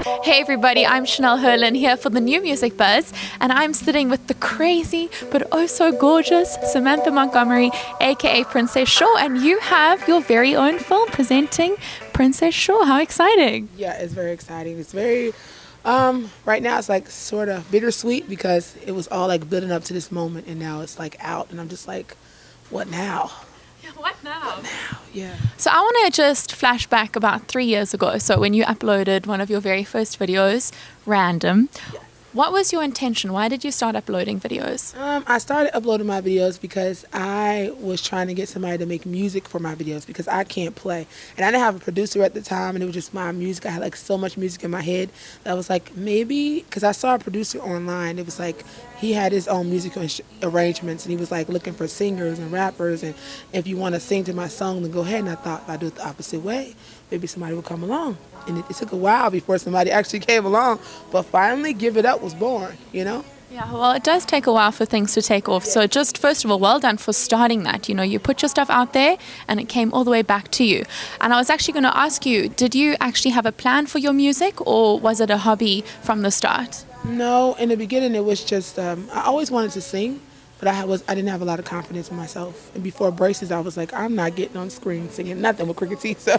Hey everybody, I'm Chanel Herlin here for the New Music Buzz, and I'm sitting with the crazy but oh so gorgeous Samantha Montgomery, aka Princess Shaw, and you have your very own film presenting Princess Shaw. How exciting! Yeah, it's very exciting. It's very, right now it's like sort of bittersweet because it was all like building up to this moment and now it's like out and I'm just like, what now? What now? Yeah. So I want to just flash back about 3 years ago. So when you uploaded one of your very first videos, Random, what was your intention? Why did you start uploading videos? I started uploading my videos because I was trying to get somebody to make music for my videos because I can't play. And I didn't have a producer at the time and it was just my music. I had like so much music in my head that I was like, maybe, because I saw a producer online. It was like, he had his own musical arrangements and he was like looking for singers and rappers. And if you want to sing to my song, then go ahead. And I thought if I do it the opposite way, maybe somebody would come along. And it took a while before somebody actually came along. But finally, Give It Up was born, you know? Yeah, well, it does take a while for things to take off. So just first of all, well done for starting that. You know, you put your stuff out there and it came all the way back to you. And I was actually going to ask you, did you actually have a plan for your music or was it a hobby from the start? No, in the beginning it was just, I always wanted to sing, but I didn't have a lot of confidence in myself. And before Braces, I was like, I'm not getting on screen singing nothing with Cricket Teeth.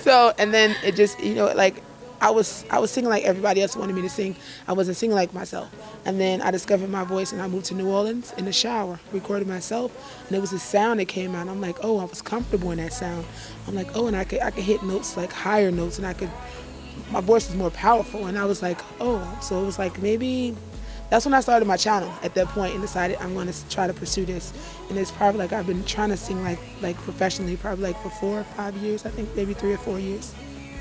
So, and then it just, you know, like, I was singing like everybody else wanted me to sing. I wasn't singing like myself. And then I discovered my voice and I moved to New Orleans in the shower, recorded myself. And it was a sound that came out. I'm like, oh, I was comfortable in that sound. I'm like, oh, and I could hit notes, like higher notes, and my voice was more powerful. And I was like, oh, so it was like maybe, that's when I started my channel at that point and decided I'm going to try to pursue this. And it's probably like I've been trying to sing like professionally probably like for 4 or 5 years, I think maybe 3 or 4 years.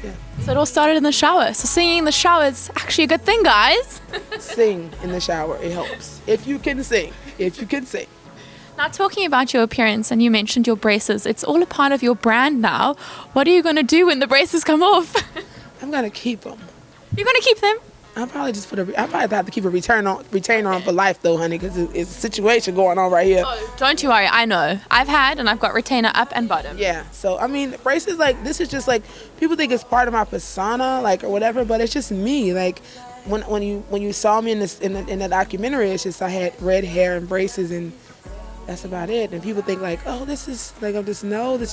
Yeah. So it all started in the shower. So singing in the shower is actually a good thing, guys. Sing in the shower, it helps. If you can sing, if you can sing. Now, talking about your appearance, and you mentioned your braces, it's all a part of your brand now. What are you going to do when the braces come off? I'm going to keep them. You're going to keep them? I'll probably have to keep a retainer on for life though, honey, because it's a situation going on right here. Oh, don't you worry, I know. I've had and I've got retainer up and bottom. Yeah, so I mean, braces, like, this is just like, people think it's part of my persona, like, or whatever, but it's just me. Like, when you saw me in the documentary, it's just I had red hair and braces and that's about it. And people think like, oh, this is like, this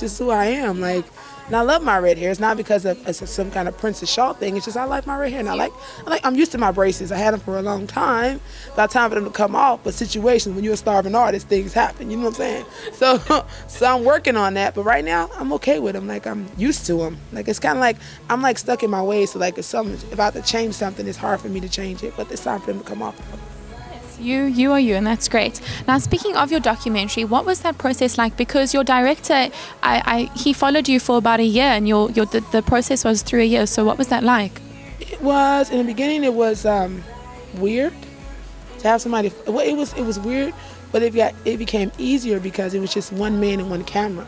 is who I am. Like, and I love my red hair. It's not because of some kind of Princess Shaw thing. It's just I like my red hair, and I'm used to my braces. I had them for a long time. By the time for them to come off, but situations when you're a starving artist, things happen. You know what I'm saying? So I'm working on that. But right now, I'm okay with them. Like, I'm used to them. Like, it's kind of like I'm like stuck in my ways. So like, if I have to change something, it's hard for me to change it. But it's time for them to come off. You are you, and that's great. Now, speaking of your documentary, what was that process like? Because your director, he followed you for about a year, and the process was through a year. So what was that like? It was, in the beginning, it was weird to have somebody. Well, it was weird, but it became easier because it was just one man and one camera.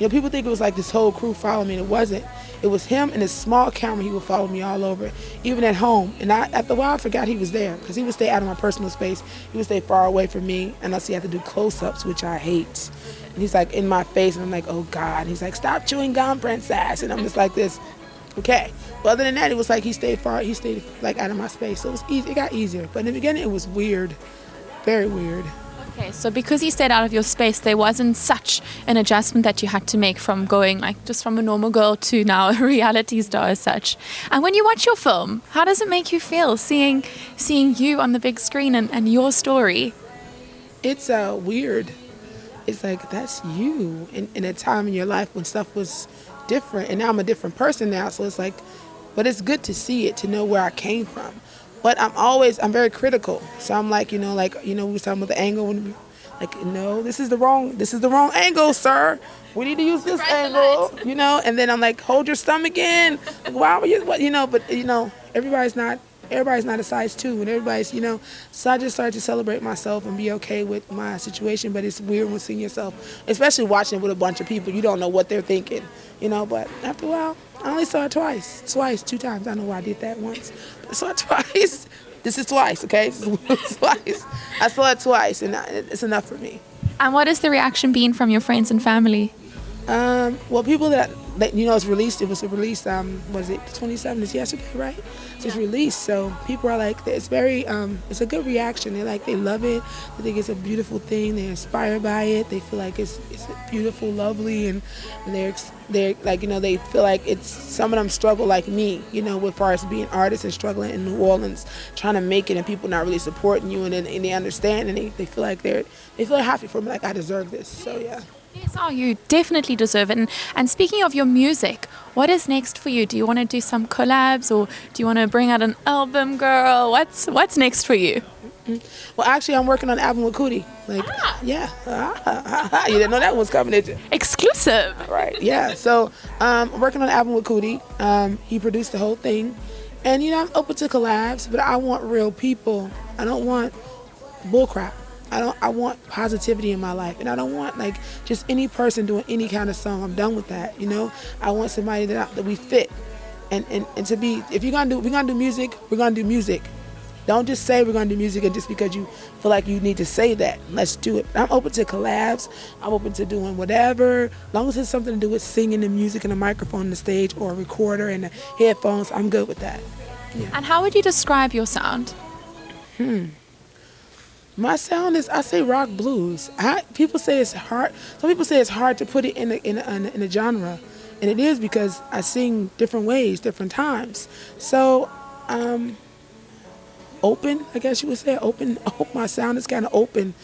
You know, people think it was like this whole crew following me, and it wasn't. It was him and his small camera. He would follow me all over, even at home. And after a while, I forgot he was there because he would stay out of my personal space. He would stay far away from me, and I see I have to do close-ups, which I hate. And he's like in my face, and I'm like, oh God. And he's like, stop chewing gum, princess. And I'm just like this, okay. But other than that, it was like he stayed like out of my space. So it was easy. It got easier. But in the beginning, it was weird, very weird. Okay, so because he stayed out of your space, there wasn't such an adjustment that you had to make from going like just from a normal girl to now a reality star as such. And when you watch your film, how does it make you feel seeing you on the big screen and your story? It's weird. It's like, that's you in a time in your life when stuff was different. And now I'm a different person now. So it's like, but it's good to see it, to know where I came from. But I'm very critical. So I'm like, we were talking about the angle. No, this is the wrong angle, sir. We need to use this angle, And then I'm like, hold your stomach in. Like, why were you, but everybody's not a size 2, and everybody's, So I just started to celebrate myself and be okay with my situation. But it's weird when seeing yourself, especially watching with a bunch of people. You don't know what they're thinking, But after a while, I only saw it twice, 2 times. I know why I did that once. But I saw it twice. This is twice, okay? This is twice. I saw it twice, and it's enough for me. And what has the reaction been from your friends and family? Well, people that it's released. It was released. Was it the 27th? It's yesterday, right? So it's released. So people are like, it's very, it's a good reaction. They love it. They think it's a beautiful thing. They're inspired by it. They feel like it's beautiful, lovely, and they're like, they feel like it's, some of them struggle like me, with far as being artists and struggling in New Orleans, trying to make it, and people not really supporting you, and they understand, and they feel like they feel happy for me, like I deserve this. So yeah. Yes, oh, you definitely deserve it. And speaking of your music, what is next for you? Do you want to do some collabs, or do you want to bring out an album, girl? What's next for you? Well, actually, I'm working on an album with Coodie. Yeah. You didn't know that one was coming, did you? Exclusive. Right, yeah. So I'm working on an album with Coodie. He produced the whole thing. And, I'm open to collabs, but I want real people. I don't want bullcrap. I want positivity in my life, and I don't want just any person doing any kind of song. I'm done with that. I want somebody that we fit, and to be, if we're gonna do music, we're gonna do music. Don't just say we're gonna do music and just because you feel like you need to say that. Let's do it. I'm open to collabs. I'm open to doing whatever, as long as it's something to do with singing and music and a microphone on the stage or a recorder and the headphones. I'm good with that. Yeah. And how would you describe your sound? My sound is, I say, rock blues. People say it's hard. Some people say it's hard to put it in a genre, and it is because I sing different ways, different times. So, open, I guess you would say, open. My sound is kind of open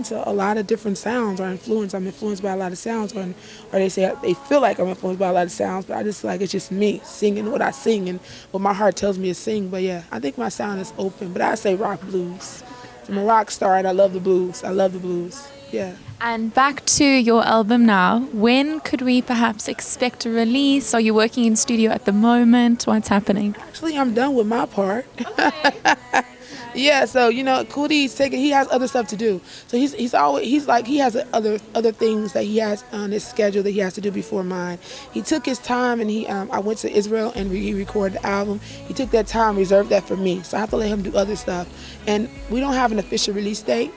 to a lot of different sounds or influence. I'm influenced by a lot of sounds, or they say they feel like I'm influenced by a lot of sounds, but I just it's just me singing what I sing and what my heart tells me to sing. But yeah, I think my sound is open, but I say rock blues. I'm a rock star and I love the blues. Yeah. And back to your album now. When could we perhaps expect a release? Are you working in studio at the moment? What's happening? Actually, I'm done with my part. Okay. Yeah, so Coodie's he has other stuff to do. So he has other things that he has on his schedule that he has to do before mine. He took his time, and I went to Israel and he recorded the album. He took that time, reserved that for me. So I have to let him do other stuff. And we don't have an official release date.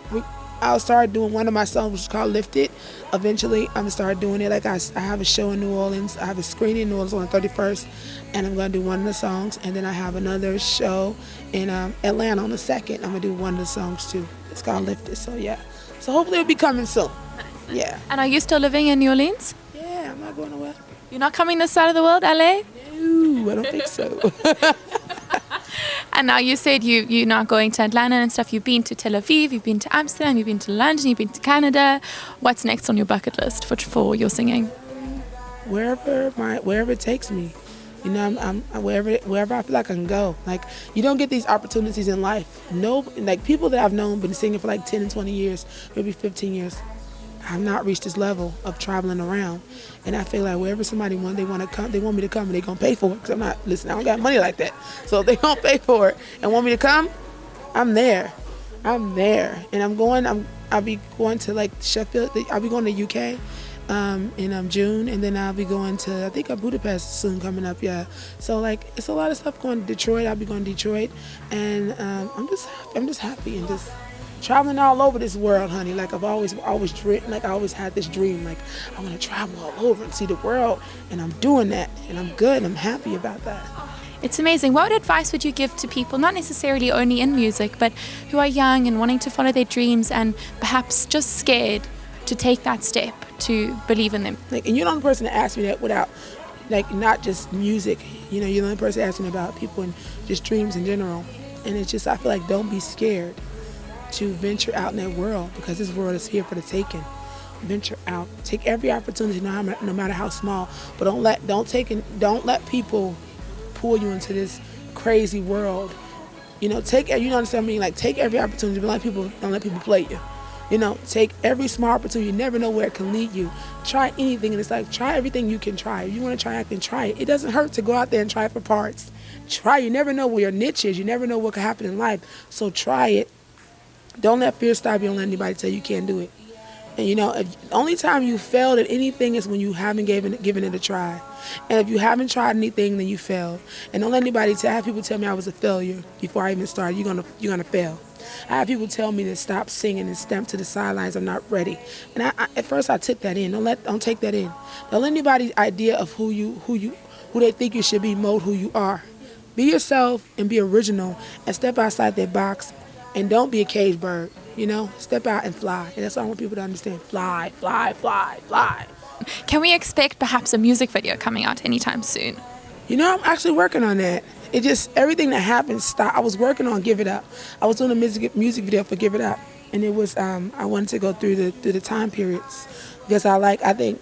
I'll start doing one of my songs, which is called Lifted. Eventually, I'm going to start doing it. I have a show in New Orleans. I have a screening in New Orleans on the 31st, and I'm going to do one of the songs. And then I have another show in Atlanta on the 2nd. I'm going to do one of the songs, too. It's called Lifted, so yeah. So hopefully it'll be coming soon. Yeah. And are you still living in New Orleans? Yeah, I'm not going nowhere. You're not coming this side of the world, LA? No, I don't think so. And now you said you're not going to Atlanta and stuff. You've been to Tel Aviv, you've been to Amsterdam, you've been to London, you've been to Canada. What's next on your bucket list for your singing? Wherever it takes me. I'm wherever I feel like I can go. You don't get these opportunities in life. No, people that I've known been singing for 10 and 20 years, maybe 15 years. I've not reached this level of traveling around, and I feel like wherever somebody they want to come, they want me to come, and they're gonna pay for it. Cause I don't got money like that. So if they don't pay for it and want me to come, I'm there, and I'll be going to Sheffield. I'll be going to UK in June, and then I'll be going to Budapest soon coming up. Yeah, so it's a lot of stuff going to Detroit. I'll be going to Detroit, and I'm just happy and just traveling all over this world, honey. I've always dreamed, I always had this dream, I want to travel all over and see the world, and I'm doing that, and I'm good, and I'm happy about that. It's amazing. What advice would you give to people, not necessarily only in music, but who are young and wanting to follow their dreams and perhaps just scared to take that step to believe in them? And you're the only person to ask me that without, not just music. You're the only person asking about people and just dreams in general. And it's just, I feel like, don't be scared to venture out in that world, because this world is here for the taking. Venture out. Take every opportunity, no matter how small. But don't let people pull you into this crazy world. Take every opportunity, but don't let people play you. Take every small opportunity. You never know where it can lead you. Try anything, and it's try everything you can try. If you want to try acting, try it. It doesn't hurt to go out there and try for parts. Try. You never know where your niche is. You never know what can happen in life. So try it. Don't let fear stop you. Don't let anybody tell you can't do it. And the only time you failed at anything is when you haven't given it a try. And if you haven't tried anything, then you failed. And don't let anybody have people tell me I was a failure before I even started. You're gonna fail. I have people tell me to stop singing and step to the sidelines. I'm not ready. And at first I took that in. Don't take that in. Don't let anybody's idea of who they think you should be mold who you are. Be yourself and be original and step outside that box and don't be a cage bird. Step out and fly. And that's what I want people to understand. Fly, fly, fly, fly. Can we expect perhaps a music video coming out anytime soon? I'm actually working on that. It just, everything that happened stopped. I was working on Give It Up. I was doing a music video for Give It Up. And it was, I wanted to go through the time periods. Because I think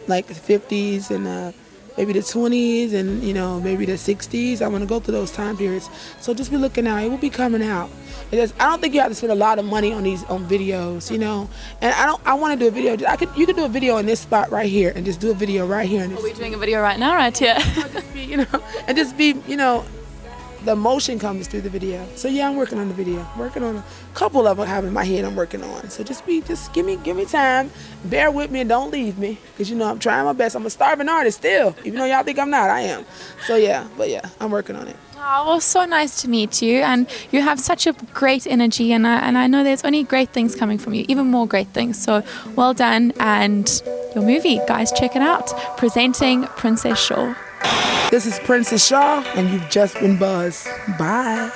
the 50s and maybe the 20s and, maybe the 60s. I want to go through those time periods. So just be looking out. It will be coming out. I don't think you have to spend a lot of money on videos, And I want to do a video. You could do a video in this spot right here and just do a video right here. Are we doing a video right now, right here? And just be, the emotion comes through the video. So yeah, I'm working on the video. Working on a couple of them I have in my head I'm working on. So just give me time. Bear with me and don't leave me. Because I'm trying my best. I'm a starving artist still. Even though y'all think I'm not, I am. So yeah, I'm working on it. Oh, well, so nice to meet you, and you have such a great energy, and I know there's only great things coming from you, even more great things. So well done, and your movie, guys, check it out. Presenting Princess Shaw. This is Princess Shaw, and you've just been buzzed. Bye.